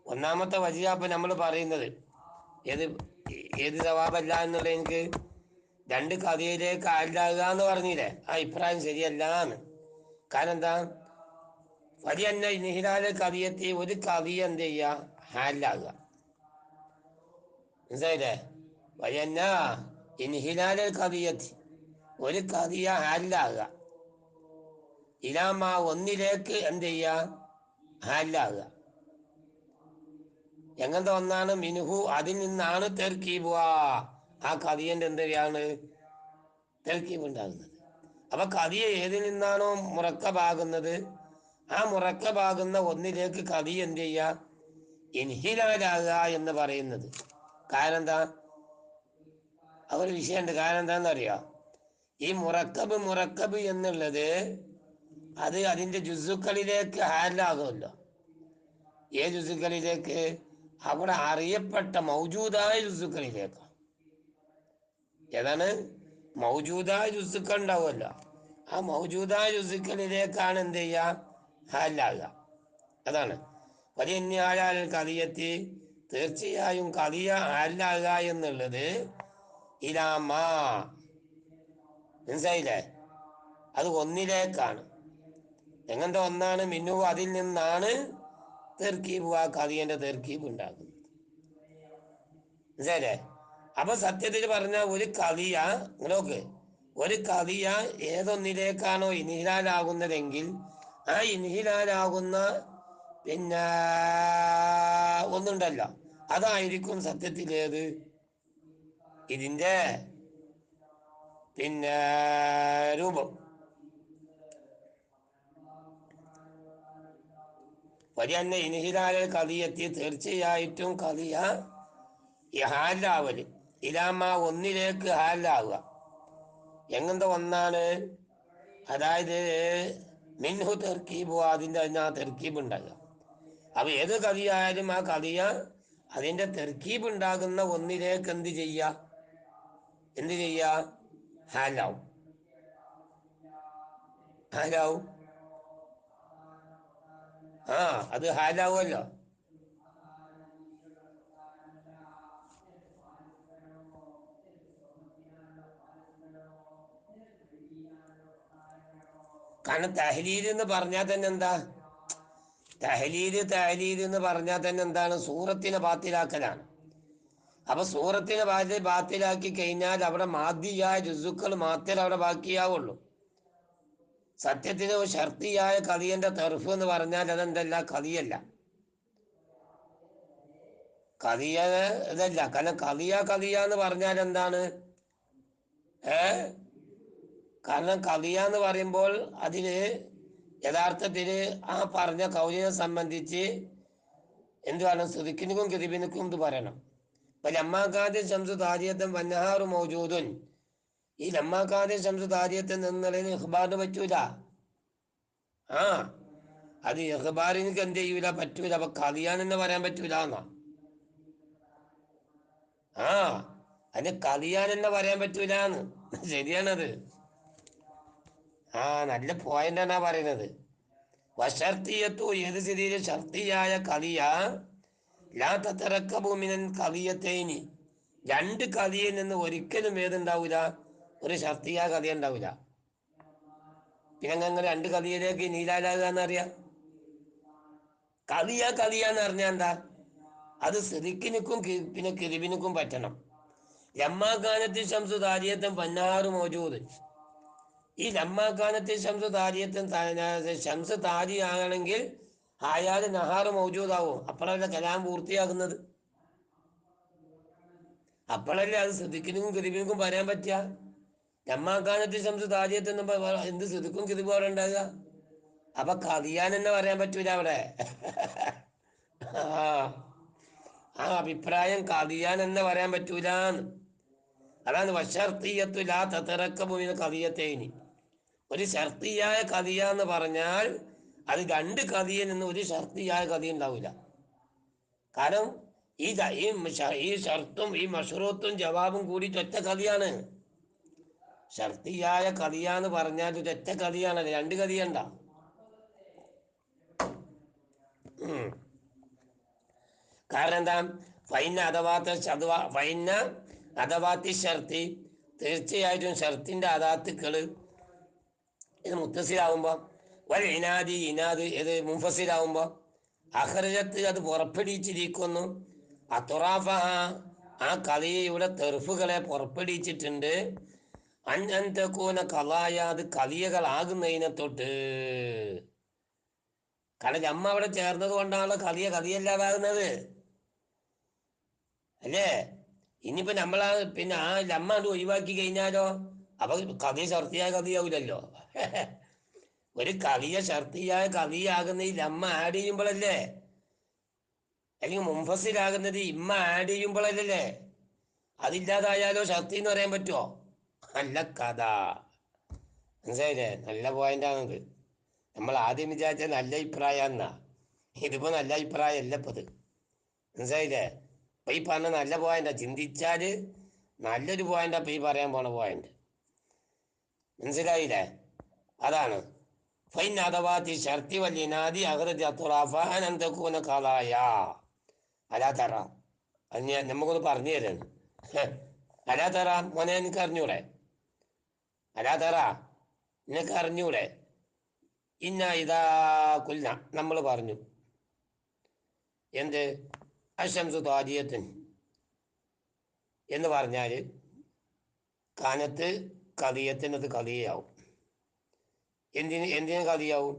ഒന്നാമത്തെ വജിഹ ഇപ്പം നമ്മൾ പറയുന്നത് ഏത്, ഏത് സവാബല്ല എന്നുള്ള എനിക്ക് രണ്ട് കഥയിലേക്ക് ഹാജരാകുക എന്ന് പറഞ്ഞില്ലേ, ആ അഭിപ്രായം ശരിയല്ല എന്ന്. കാരണം എന്താ, വലിയ ഇൻഹിലാൽ കഥയെത്തി ഒരു കഥയെ എന്ത് ചെയ്യുക, ഹാലാകുക. മനസ്സിലായില്ലേ? വലിയ ഇൻഹിലാൽ കഥയെത്തി ഒരു കഥയ ഹാലാകുക, ഇലാമ ഒന്നിലേക്ക് എന്ത് ചെയ്യുക, ഹാലാകുക. എങ്ങനത്തെ ഒന്നാണ് മിനുഹു, അതിൽ നിന്നാണ് തെർക്കീബ്, ആ കഥയൻ്റെ എന്താണ് തെർക്കീബ് ഉണ്ടാകുന്നത്. അപ്പൊ കഥയെ ഏതിൽ നിന്നാണോ മുറക്കബാകുന്നത്, ആ മുറക്കബാകുന്ന ഒന്നിലേക്ക് കഥ എന്ത് ചെയ്യുക, ഇൻഹിലാലാകുക എന്ന് പറയുന്നത്. കാരണം എന്താ, ഒരു വിഷയമുണ്ട്. കാരണം എന്താണെന്നറിയോ, ഈ മുറക്കബ് എന്നുള്ളത് അത് അതിൻ്റെ ജുസുക്കളിലേക്ക് ഹാലാകുമല്ലോ. ഏത് ജുസുക്കളിലേക്ക്? അവിടെ അറിയപ്പെട്ട മൗജൂദായ ജുസുക്കളിലേക്ക്. ഏതാണ്? മൗജൂദായ ജുസുക്കൾ ഉണ്ടാവുമല്ലോ, ആ മൗജൂദായ ജുസുക്കളിലേക്കാണ് എന്ത് ചെയ്യുക, ഹാലാകുക. അതാണ് വലിയ കഥയെത്തി, തീർച്ചയായും കഥയ ഹാലാകുക എന്നുള്ളത് ഇലാമാ, മനസ്സിലായില്ലേ, അത് ഒന്നിലേക്കാണ്. എങ്ങനത്തെ ഒന്നാണ്? മിന്നു, അതിൽ നിന്നാണ് തെർക്കീബ്, ആ കഥയൻ്റെ തെർക്കീബ് ഉണ്ടാകുന്നത്. മനസ്സിലായില്ലേ? അപ്പൊ സത്യത്തിൽ പറഞ്ഞ ഒരു കഥയ, നോക്ക്, ഒരു കഥയ ഏതൊന്നിലേക്കാണോ ഇൻഹിലാലാകുന്നതെങ്കിൽ ആ ഇൻഹിലാലാകുന്ന പിന്നെ ഒന്നുണ്ടല്ലോ, അതായിരിക്കും സത്യത്തിൽ ഏത് ഇതിൻ്റെ പിന്നെ രൂപം. വലിയ ഇൻഹിലാൽ കഥയെത്തി, തീർച്ചയായിട്ടും കഥയ ഹാലാവല് ഇലാമ ഒന്നിലേക്ക് ഹാലാവുക. എങ്ങനത്തെ ഒന്നാണ്? അതായത് മിൻഹു തെർക്കീബ്, അതിൻ്റെ ആ തെർക്കീബ് ഉണ്ടാകുക. അപ്പൊ ഏത് കഥയായാലും ആ കഥയ അതിൻ്റെ തെർക്കീബ് ഉണ്ടാകുന്ന ഒന്നിലേക്ക് എന്ത് ചെയ്യുക, ഹാലാവും. അത് ഹാലാവുമല്ലോ. കാരണം തഹ്ലീൽ എന്ന് പറഞ്ഞാൽ തന്നെ എന്താ, തഹ്ലീൽ എന്ന് പറഞ്ഞാൽ തന്നെ എന്താണ്, സൂറത്തിനെ ബാത്തിലാക്കലാണ്. അപ്പൊ സൂറത്തിനെ ബാത്തിലാക്കി കഴിഞ്ഞാൽ അവിടെ മാദിയായ ജുസുക്കൾ മാത്രമേ അവിടെ ബാക്കിയാവുള്ളൂ. സത്യത്തിന് ഷർത്തിയായ കഥിയന്റെ തെർഫ് എന്ന് പറഞ്ഞാൽ അതെന്തല്ല, കഥിയല്ല, കഥിയ ഇതല്ല. കാരണം കഥിയ എന്ന് പറഞ്ഞാൽ എന്താണ്, കാരണം കഥിയ എന്ന് പറയുമ്പോൾ അതിന് യഥാർത്ഥത്തിൽ ആ പറഞ്ഞ കൗലിനെ സംബന്ധിച്ച് എന്തുവാണ്, സുദിക്കിനും കിരിബിനും ഇത് പറയണം. ഇപ്പൊ ലമ്മാക്കാദ്യ ശംസു താരിയത്തും വന്നഹാറു മൗജൂദുൻ, ഈ ലമ്മാക്കാദ്യ ശംസു താരിയത്ത് എന്നുള്ളതിന് ഇഖ്ബാറിന് പറ്റൂല. അത് ഇഖ്ബാറിനക്ക് എന്ത് ചെയ്യൂല, പറ്റൂല. അപ്പൊ കഥിയാനെന്ന് പറയാൻ പറ്റൂല എന്നാ. അതിന് കഥിയാനെന്ന് പറയാൻ പറ്റൂലെന്ന്. ശരിയാണത്. നല്ല പോയിന്റാണ് പറയുന്നത്. വശർത്തിയത്തു, ഏത് സ്ഥിതിയിൽ ഷർത്തിയായ കഥിയ ലാ തതറക്കബു മിനൻ കഥിയത്തൈനി, രണ്ട് കഥയിൽ നിന്ന് ഒരിക്കലും ഏതുണ്ടാവൂല, ഒരു ഷർത്തിയായ കഥ ഉണ്ടാവില്ല. പിന്നെ അങ്ങനെ രണ്ട് കഥയിലേക്ക് നീലാലാകുക എന്നറിയാം. കഥിയാന്ന് പറഞ്ഞാൽ എന്താ, അത് സിറിക്കിനും പിന്നെ കിരിബിനും പറ്റണം. ലമ്മാകാനത്തിൽ ശംസു താരിയത്തും പന്നാറ് മോജൂദ്, ഈ ലമ്മാകാനത്തിൽ ശംസു താരിയത്തും ശംസ് താരി ആകണമെങ്കിൽ ആയാൽ നഹാറ് മൗജൂദാവും. അപ്പോഴല്ല കലാം പൂർത്തിയാകുന്നത്. അപ്പോഴല്ലേ അത് സിദ്ദിഖിനും കിരിബിനും പറയാൻ പറ്റുക. ലമ്മാകാനത്തിൽ ശംസു താരിയത്തെന്നും എന്ത് സിദ്ദിഖും കിരിബും അവിടെ ഉണ്ടാകുക. അപ്പൊ കഥിയാൻ എന്ന് പറയാൻ പറ്റൂല അവിടെ. ആ അഭിപ്രായം കഥിയാൻ എന്ന് പറയാൻ പറ്റൂലെന്ന്. അതാണ് വശർത്തിയത്തു ലാ തതറക്കബു മിന കഥിയത്തൈനി. ഒരു ഷർത്തിയായ കഥിയ എന്ന് പറഞ്ഞാൽ അത് രണ്ട് കഥയിൽ നിന്ന് ഒരു ഷർത്തിയായ കഥ ഉണ്ടാവില്ല. കാരണം ഈ ഷർത്തും ഈ മഷ്റൂത്തും ജവാബും കൂടി ഒറ്റ കഥയാണ്. ഷർത്തിയായ കഥിയ എന്ന് പറഞ്ഞാൽ ഒറ്റ കഥയാണല്ലോ, രണ്ട് കഥയണ്ട. കാരണം എന്താ, ഫൈന അഥവാത്തി ഷർത്തി, തീർച്ചയായിട്ടും ഷർത്തിൻ്റെ അദാത്തുക്കൾ ഇത് മുത്തസിലാവുമ്പോൾ, വൽ ഇനാദ് ഇത് മുൻഫസിലാവുമ്പോൾ, അഖ്റജത്ത് അത് പുറപ്പെടുവിച്ചിരിക്കുന്നു, അത്തുറാഫ ആ കലിയയുടെ തെർഫുകളെ പുറപ്പെടുവിച്ചിട്ടുണ്ട്, അൻതക്കൂന കലായ അത് കലിയകളാകുന്നതിനെ തൊട്ട്. കാരണം ജമ്മ അവിടെ ചേർന്നത് കൊണ്ടാണല്ലോ കലിയല്ലാതാകുന്നത് അല്ലേ. ഇനിയിപ്പോൾ നമ്മളാ പിന്നെ ആ ജമ്മ അത് ഒഴിവാക്കി കഴിഞ്ഞാലോ അപ്പൊ കലിയ ഷർത്തിയായ കലിയാവില്ലല്ലോ. ഒരു കലിയ ഷർത്തിയായ കലിയാകുന്ന ഈ ലമ്മ ആഡ് ചെയ്യുമ്പോഴല്ലേ, അല്ലെങ്കിൽ മുൻഫസിലാകുന്നത് ഇമ്മ ആഡ് ചെയ്യുമ്പോഴല്ലേ. അതില്ലാതായാലോ ഷർത്തി എന്ന് പറയാൻ പറ്റുമോ? നല്ല കഥ, മനസ്സിലായില്ലേ? നല്ല പോയിന്റാണത്. നമ്മൾ ആദ്യം വിചാരിച്ച നല്ല അഭിപ്രായം എന്നാ, ഇതിപ്പോ നല്ല അഭിപ്രായം അല്ല ഇപ്പത്, മനസ്സിലായില്ലേ? അപ്പൊ ഈ പറഞ്ഞ നല്ല പോയിന്റാ, ചിന്തിച്ചാല് നല്ലൊരു പോയിന്റാ ഇപ്പൊ ഈ പറയാൻ പോണ പോയിന്റ്, മനസ്സിലായില്ലേ? അതാണ് ഫൈൻ അഥവാത്തി ഷർത്തി വല്യനാദി അഹ്റജ തുറാഫ അനന്തകൂന കളായ അലാ തറ. അത് ഞാൻ നമുക്കൊന്ന് പറഞ്ഞു തരാണ്. അലാ തറ മോനെ, എനിക്ക് അറിഞ്ഞൂടെ? അലാ തറ നിനക്ക് അറിഞ്ഞൂടെ? ഇന്ന ഇതാ കുല്ല നമ്മൾ പറഞ്ഞു എന്ത് അശംസു താജിയത്തിൻ എന്ന് പറഞ്ഞാൽ കാനത്ത് കലിയത്തിനത് കലിയാവും. എന്തിനു കലിയാവും?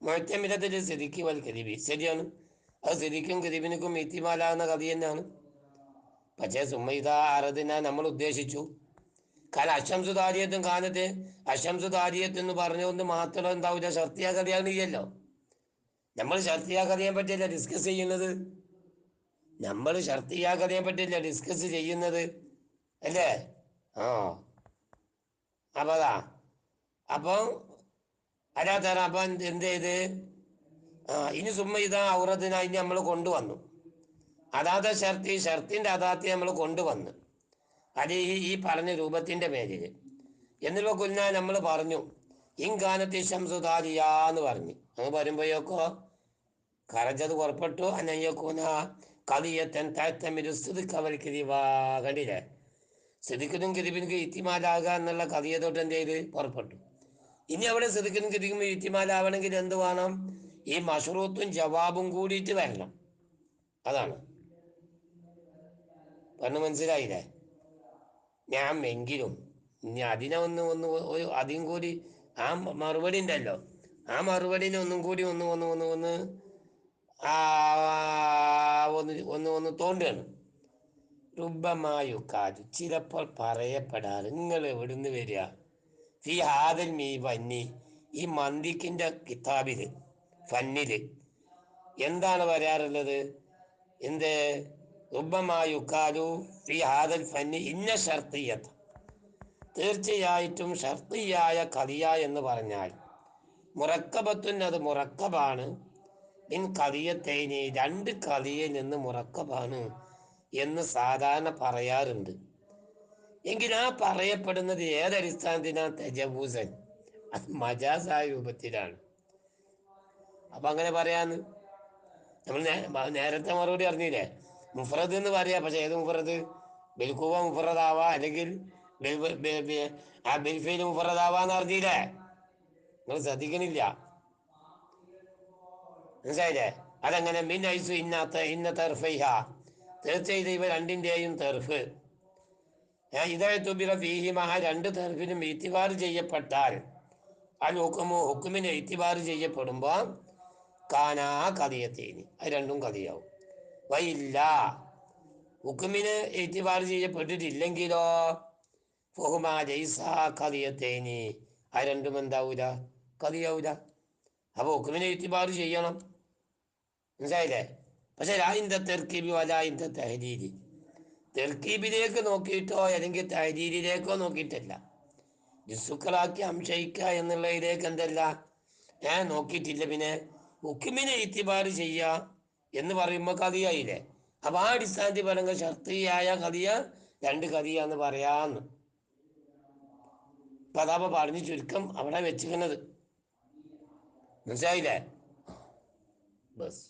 മുഴത്തമിലത്തിൽ സ്ഥിതിക്ക് വൽ കരീബി, ശരിയാണ്. അത് സ്ഥിതിക്കും കരീബിനും ഇത്തിമാലാകുന്ന കലി തന്നെയാണ്. പക്ഷേ സുമ്മ അറദിന നമ്മൾ ഉദ്ദേശിച്ചു. കാരണം അശംസു താരിയത്തും കാനത്ത് അശംസു താരിയത്ത് എന്ന് പറഞ്ഞുകൊണ്ട് മാത്രം എന്താവില്ല, ഷർത്തിയ കഥയാണില്ലല്ലോ. നമ്മൾ ഷർത്തിയ കഥയെ പറ്റിയല്ല ഡിസ്കസ് ചെയ്യുന്നത്, നമ്മൾ ഷർത്തിയ കഥയെ പറ്റിയല്ല ഡിസ്കസ് ചെയ്യുന്നത് അല്ലേ. ആ അപ്പൊ അതാ അപ്പം അല്ലാ തരാം. അപ്പം എന്ത് ചെയ്ത് ഇനി സുമ്മ ഔറദിന ഇനി നമ്മൾ കൊണ്ടുവന്നു അതാത ഷർത്തിൻ്റെ അതാത്തി നമ്മൾ കൊണ്ടുവന്നു അത് ഈ പറഞ്ഞ രൂപത്തിൻ്റെ പേരിൽ. എന്നിപ്പോ കുഞ്ഞ നമ്മൾ പറഞ്ഞു ഇൻകാനത്തി ശംസുദാരിയാന്ന് പറഞ്ഞു. അങ്ങ് വരുമ്പോഴേക്കോ കറച്ചത് പുറപ്പെട്ടു. അനയ്യക്കൂന കവിയത്തൻ താഴ്ത്തമിരുസ്തുതി കവൽ കിരിവാ, കണ്ടില്ലേ? സിദിക്കിനും കിരിബിനും ഇത്തിമാലാകുക എന്നുള്ള കവിയത്തോട്ട് എന്ത് ചെയ്ത് പുറപ്പെട്ടു. ഇനി അവിടെ സിദിക്കിനും കിരിബിനും ഇത്തിമാലാവണമെങ്കിൽ എന്ത് വേണം? ഈ മഷ്റൂത്തും ജവാബും കൂടിയിട്ട് വരണം. അതാണ് പറഞ്ഞു, മനസ്സിലായില്ലേ? ഞാൻ എങ്കിലും ഇനി അതിനെ ഒരു അധികം കൂടി ആ മറുപടി ഉണ്ടല്ലോ, ആ മറുപടിനെ ഒന്നും കൂടി ഒന്ന് ആ ഒന്ന് തോണ്ടുകയാണ്. റുബമായുക്കാജു ചിലപ്പോൾ പറയപ്പെടാറ്, നിങ്ങൾ എവിടുന്ന് വരിക ഈ ഹാദൽ മീ വന്നി ഈ മന്ദിക്കിൻ്റെ കിതാബിൽ ഫന്നിൽ എന്താണ് പറയാറുള്ളത്? എന്ത് റുബമായുക്കാലു ഫി ഹാദൽ ഫന്നി ഇന്ന ഷർത്തിയത്ത്, തീർച്ചയായിട്ടും ഷർത്തിയായ കലിയ എന്ന് പറഞ്ഞാൽ മുറക്കബത്തുൻ അത് മുറക്കബാണ്, ഇൻ കലിയത്തേനി രണ്ട് കലിയിൽ നിന്ന് മുറക്കബാണ് എന്ന് സാധാരണ പറയാറുണ്ട്. എങ്കിൽ ആ പറയപ്പെടുന്നത് ഏതടിസ്ഥാനത്തിനാണ്? തജവൂസൻ, അത് മജാസായ രൂപത്തിലാണ്. അപ്പം അങ്ങനെ പറയാന്ന് നമ്മൾ നേരത്തെ മറുപടി അറിഞ്ഞില്ലേ? മുഫറദ് എന്ന് പറയാ. പക്ഷെ ഏത് മുഫറദ്? ബിൽക്കുവ മുഫറദാവാ, അല്ലെങ്കിൽ ആ ബിൽഫയിൽ മുഫറദാവാന്ന് അറിഞ്ഞില്ലേ? നിങ്ങൾ ശ്രദ്ധിക്കണില്ല, മനസ്സിലായില്ലേ? അതെങ്ങനെ? മിൻ ഐസു ഇന്ന തെർഫൈഹ, തീർച്ചയായിട്ടും ഇവ രണ്ടിൻ്റെയും തെർഫ് ഇതേത്തുബിറ ഫീഹിമ, ആ രണ്ട് തെർഫിനും ഇത്തിബാർ ചെയ്യപ്പെട്ടാൽ അൽ ഹുക്കുമു ഹുക്കുമിന് ഇത്തിബാർ ചെയ്യപ്പെടുമ്പോൾ കാനാ കദിയത്തേനി, അത് രണ്ടും കദിയാവും. വയില്ല ഹുക്കുമിന് ഇത്തിബാർ ചെയ്യപ്പെട്ടിട്ടില്ലെങ്കിലോ ഫുഹുമാ ജൈസ കദിയത്തേനി, അത് രണ്ടും എന്താവൂല? കദിയാവൂല. അപ്പോൾ ഹുക്കുമിനെ ഇത്തിബാർ ചെയ്യണം, മനസ്സിലായില്ലേ? പക്ഷെ ലായിന്ത തെർക്കീബി വലായിന്ത തഹദീദി, തെർക്കീബിലേക്ക് നോക്കിയിട്ടോ അല്ലെങ്കിൽ തഹദീദിലേക്കോ നോക്കിയിട്ടല്ല, ജിസുക്കളാക്കി അംശയിക്കുക എന്നുള്ളതിലേക്ക് എന്തല്ല നോക്കിയിട്ടില്ല. പിന്നെ ഹുക്കുമിനെ ഇത്തിബാർ ചെയ്യുക എന്ന് പറയുമ്പോൾ കദിയായില്ലേ? അപ്പം ആ അടിസ്ഥാനത്തിൽ പറയുക ഷർത്തിയായ കദിയ രണ്ട് കദിയ എന്ന് പറയാന്ന്. അപ്പം അതാ പറഞ്ഞു ചുരുക്കം അവിടെ വെച്ചിരിക്കുന്നത്, മനസ്സിലായില്ലേ? ബസ്.